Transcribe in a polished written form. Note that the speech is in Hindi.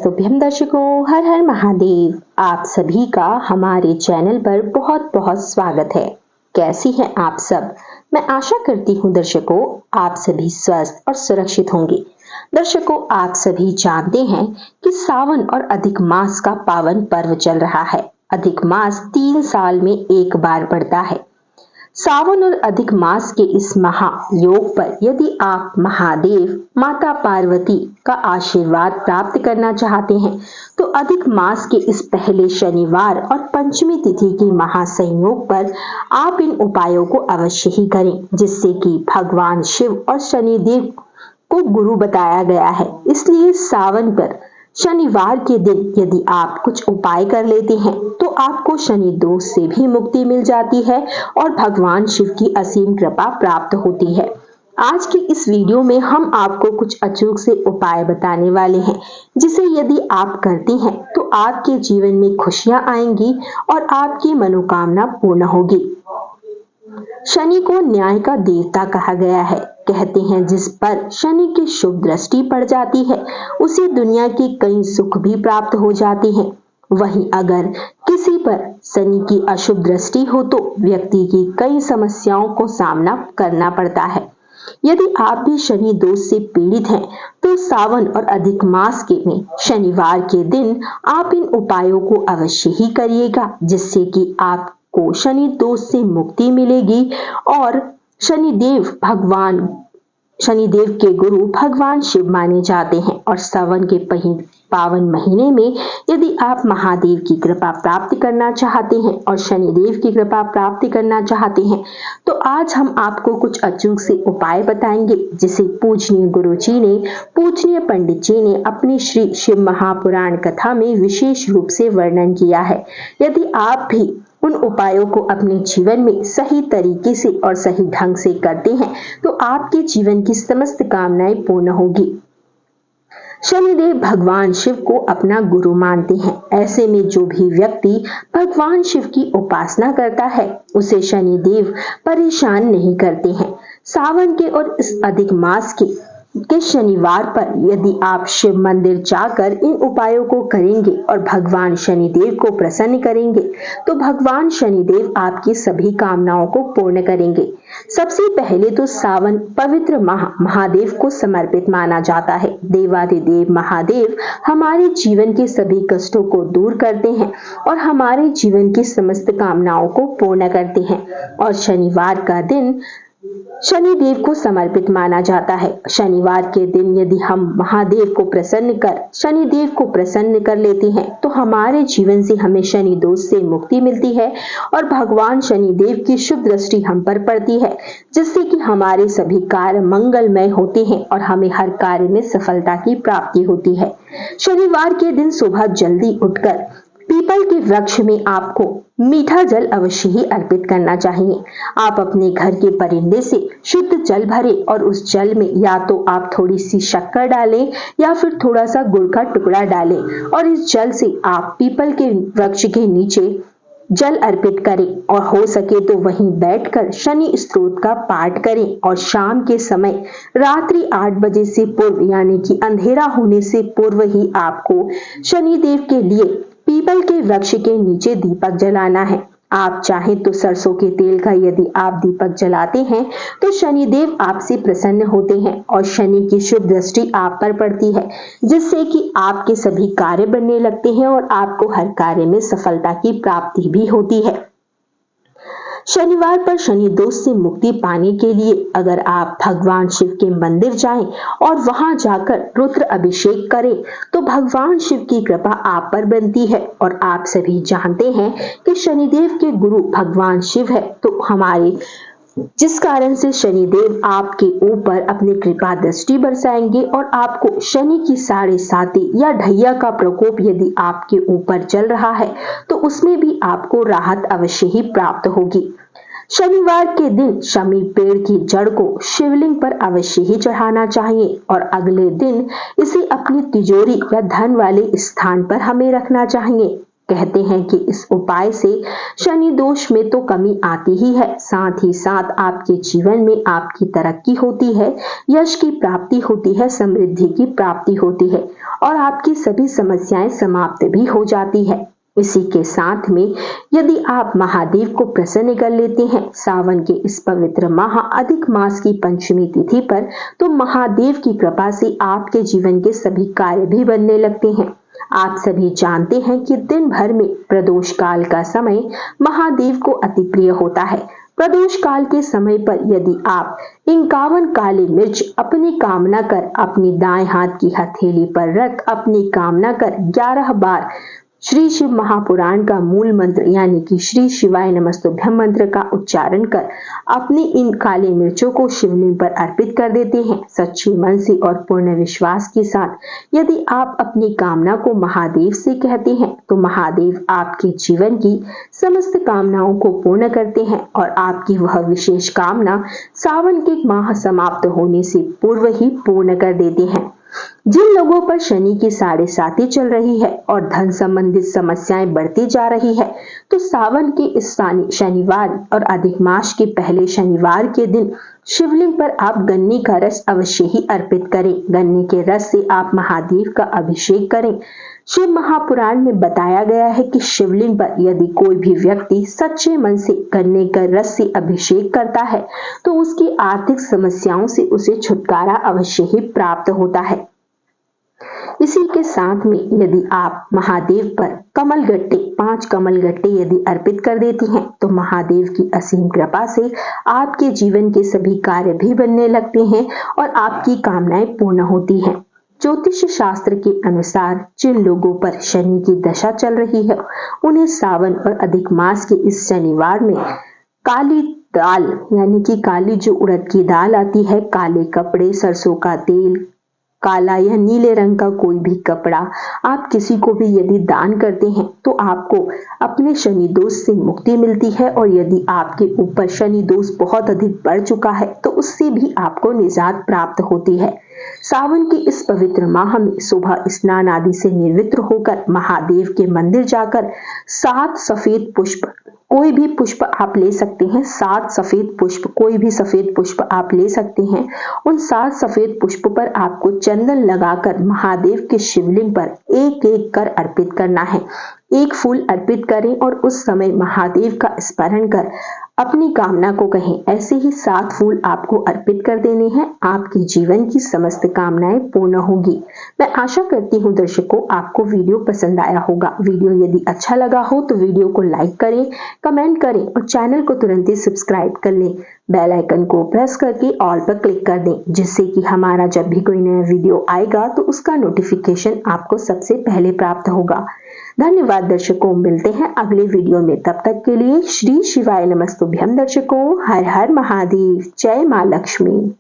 शुभम दर्शकों, हर हर महादेव। आप सभी का हमारे चैनल पर बहुत बहुत स्वागत है। कैसी हैं आप सब? मैं आशा करती हूँ दर्शकों आप सभी स्वस्थ और सुरक्षित होंगे। दर्शकों, आप सभी जानते हैं कि सावन और अधिक मास का पावन पर्व चल रहा है। अधिक मास 3 साल में एक बार पड़ता है। सावन और अधिक मास के इस महायोग पर यदि आप महादेव माता पार्वती का आशीर्वाद प्राप्त करना चाहते हैं तो अधिक मास के इस पहले शनिवार और पंचमी तिथि के महासंयोग पर आप इन उपायों को अवश्य ही करें, जिससे कि भगवान शिव और शनिदेव को गुरु बताया गया है। इसलिए सावन पर शनिवार के दिन यदि आप कुछ उपाय कर लेते हैं तो आपको शनि दोष से भी मुक्ति मिल जाती है और भगवान शिव की असीम कृपा प्राप्त होती है। आज की इस वीडियो में हम आपको कुछ अचूक से उपाय बताने वाले हैं, जिसे यदि आप करते हैं तो आपके जीवन में खुशियां आएंगी और आपकी मनोकामना पूर्ण होगी। शनि को न्याय का देवता कहा गया है। कहते हैं जिस पर शनि की शुभ दृष्टि पड़ जाती है उसे दुनिया के कई सुख भी प्राप्त हो जाते हैं। वहीं अगर किसी पर शनि की अशुभ दृष्टि हो तो व्यक्ति की कई समस्याओं को सामना करना पड़ता है। यदि आप भी शनि दोष से पीड़ित हैं तो सावन और अधिक मास के में शनिवार के दिन आप इन उपायों को अवश्य ही करिएगा, जिससे कि आपको शनि दोष से मुक्ति मिलेगी और शनिदेव के गुरु भगवान शिव माने जाते हैं। और सावन के पावन महीने में यदि आप महादेव की कृपा प्राप्त करना चाहते हैं और शनिदेव की कृपा प्राप्त करना चाहते हैं तो आज हम आपको कुछ अचूक से उपाय बताएंगे, जिसे पूजनीय गुरु जी ने, पूजनीय पंडित जी ने अपनी श्री शिव महापुराण कथा में विशेष रूप से वर्णन किया है। यदि आप भी उन उपायों को अपने जीवन में सही तरीके से और सही ढंग से करते हैं तो आपके जीवन की समस्त कामनाएं पूर्ण होगी। शनिदेव भगवान शिव को अपना गुरु मानते हैं। ऐसे में जो भी व्यक्ति भगवान शिव की उपासना करता है उसे शनिदेव परेशान नहीं करते हैं। सावन के और इस अधिक मास के शनिवार पर यदि आप शिव मंदिर जाकर इन उपायों को करेंगे और भगवान शनिदेव को प्रसन्न करेंगे तो भगवान शनिदेव आपकी सभी कामनाओं को पूर्ण करेंगे। सबसे पहले तो सावन पवित्र माह महादेव को समर्पित माना जाता है। देवाधिदेव महादेव हमारे जीवन के सभी कष्टों को दूर करते हैं और हमारे जीवन की समस्त कामनाओं को पूर्ण करते हैं। और शनिवार का दिन शनिदेव को समर्पित माना जाता है। शनिवार के दिन यदि हम महादेव को शनिदेव को प्रसन्न कर लेते हैं तो हमारे जीवन से हमें शनि दोष से मुक्ति मिलती है और भगवान शनिदेव की शुभ दृष्टि हम पर पड़ती है, जिससे कि हमारे सभी कार्य मंगलमय होते हैं और हमें हर कार्य में सफलता की प्राप्ति होती है। शनिवार के दिन सुबह जल्दी उठकर पीपल के वृक्ष में आपको मीठा जल अवश्य ही अर्पित करना चाहिए। आप अपने घर के परिंदे से शुद्ध जल भरें और उस जल में या तो आप थोड़ी सी शक्कर डालें या फिर थोड़ा सा गुड़ का टुकड़ा डालें और इस जल से आप पीपल के वृक्ष के नीचे जल अर्पित करें और हो सके तो वहीं बैठकर शनि स्तोत्र का पाठ करें। और शाम के समय रात्रि 8 बजे से पूर्व यानी कि अंधेरा होने से पूर्व ही आपको शनिदेव के लिए पीपल के वृक्ष के नीचे दीपक जलाना है। आप चाहें तो सरसों के तेल का यदि आप दीपक जलाते हैं तो शनिदेव आपसे प्रसन्न होते हैं और शनि की शुभ दृष्टि आप पर पड़ती है, जिससे कि आपके सभी कार्य बनने लगते हैं और आपको हर कार्य में सफलता की प्राप्ति भी होती है। शनिवार पर शनि दोष से मुक्ति पाने के लिए अगर आप भगवान शिव के मंदिर जाएं और वहां जाकर रुद्र अभिषेक करें तो भगवान शिव की कृपा आप पर बनती है। और आप सभी जानते हैं कि शनिदेव के गुरु भगवान शिव है, तो जिस कारण से शनिदेव आपके ऊपर अपनी कृपा दृष्टि बरसाएंगे और आपको शनि की 7.5 या ढैया का प्रकोप यदि आपके ऊपर चल रहा है तो उसमें भी आपको राहत अवश्य ही प्राप्त होगी। शनिवार के दिन शमी पेड़ की जड़ को शिवलिंग पर अवश्य ही चढ़ाना चाहिए और अगले दिन इसे अपनी तिजोरी या धन वाले स्थान पर हमें रखना चाहिए। कहते हैं कि इस उपाय से शनि दोष में तो कमी आती ही है, साथ ही साथ आपके जीवन में आपकी तरक्की होती है, यश की प्राप्ति होती है, समृद्धि की प्राप्ति होती है और आपकी सभी समस्याएं समाप्त भी हो जाती है। इसी के साथ में यदि आप महादेव को प्रसन्न कर लेते हैं सावन के इस पवित्र माह अधिक मास की पंचमी तिथि पर, तो महादेव की कृपा से आपके जीवन के सभी कार्य भी बनने लगते हैं। आप सभी जानते हैं कि दिन भर में प्रदोष काल का समय महादेव को अति प्रिय होता है। प्रदोष काल के समय पर यदि आप 51 काली मिर्च अपनी कामना कर अपनी दाएं हाथ की हथेली पर रख अपनी कामना कर 11 बार श्री शिव महापुराण का मूल मंत्र यानी कि श्री शिवाय नमस्तुभ्यं मंत्र का उच्चारण कर अपनी इन काली मिर्चों को शिवलिंग पर अर्पित कर देते हैं सच्चे मन से और पूर्ण विश्वास के साथ, यदि आप अपनी कामना को महादेव से कहते हैं तो महादेव आपके जीवन की समस्त कामनाओं को पूर्ण करते हैं और आपकी वह विशेष कामना सावन के माह समाप्त होने से पूर्व ही पूर्ण कर देते हैं। जिन लोगों पर शनि की 7.5 चल रही है और धन संबंधित समस्याएं बढ़ती जा रही है, तो सावन के इस शनिवार और अधिक मास के पहले शनिवार के दिन शिवलिंग पर आप गन्ने का रस अवश्य ही अर्पित करें। गन्ने के रस से आप महादेव का अभिषेक करें। शिव महापुराण में बताया गया है कि शिवलिंग पर यदि कोई भी व्यक्ति सच्चे मन से गन्ने का रस से अभिषेक करता है तो उसकी आर्थिक समस्याओं से उसे छुटकारा अवश्य ही प्राप्त होता है। इसी के साथ में यदि आप महादेव पर कमल गट्टे 5 कमल गट्टे यदि अर्पित कर देती हैं तो महादेव की असीम कृपा से आपके जीवन के सभी कार्य भी बनने लगते हैं और आपकी कामनाएं पूर्ण होती हैं। ज्योतिष शास्त्र के अनुसार जिन लोगों पर शनि की दशा चल रही है उन्हें सावन और अधिक मास के इस शनिवार में काली दाल यानी कि काली जो उड़द की दाल आती है, काले कपड़े, सरसों का तेल, काला या नीले रंग का कोई भी कपड़ा आप किसी को भी यदि दान करते हैं तो आपको अपने शनि दोष से मुक्ति मिलती है और यदि आपके ऊपर शनि दोष बहुत अधिक बढ़ चुका है तो उससे भी आपको निजात प्राप्त होती है। सावन के इस पवित्र माह में सुबह स्नान आदि से निर्वित्र होकर महादेव के मंदिर जाकर 7 सफेद पुष्प कोई भी पुष्प आप ले सकते हैं, 7 सफेद पुष्प कोई भी सफेद पुष्प आप ले सकते हैं। उन 7 सफेद पुष्प पर आपको चंदन लगाकर महादेव के शिवलिंग पर एक एक कर अर्पित करना है। एक फूल अर्पित करें और उस समय महादेव का स्मरण कर अपनी कामना को कहें। ऐसे ही 7 फूल आपको अर्पित कर देने हैं। आपके जीवन की समस्त कामनाएं पूर्ण होगी। मैं आशा करती हूँ दर्शकों आपको वीडियो पसंद आया होगा। वीडियो यदि अच्छा लगा हो तो वीडियो को लाइक करें, कमेंट करें और चैनल को तुरंत ही सब्सक्राइब कर लें। बेल आइकन को प्रेस करके ऑल पर क्लिक कर दें जिससे कि हमारा जब भी कोई नया वीडियो आएगा तो उसका नोटिफिकेशन आपको सबसे पहले प्राप्त होगा। धन्यवाद दर्शकों, मिलते हैं अगले वीडियो में। तब तक के लिए श्री शिवाय नमस्तुभ्यं दर्शकों। हर हर महादेव। जय मां लक्ष्मी।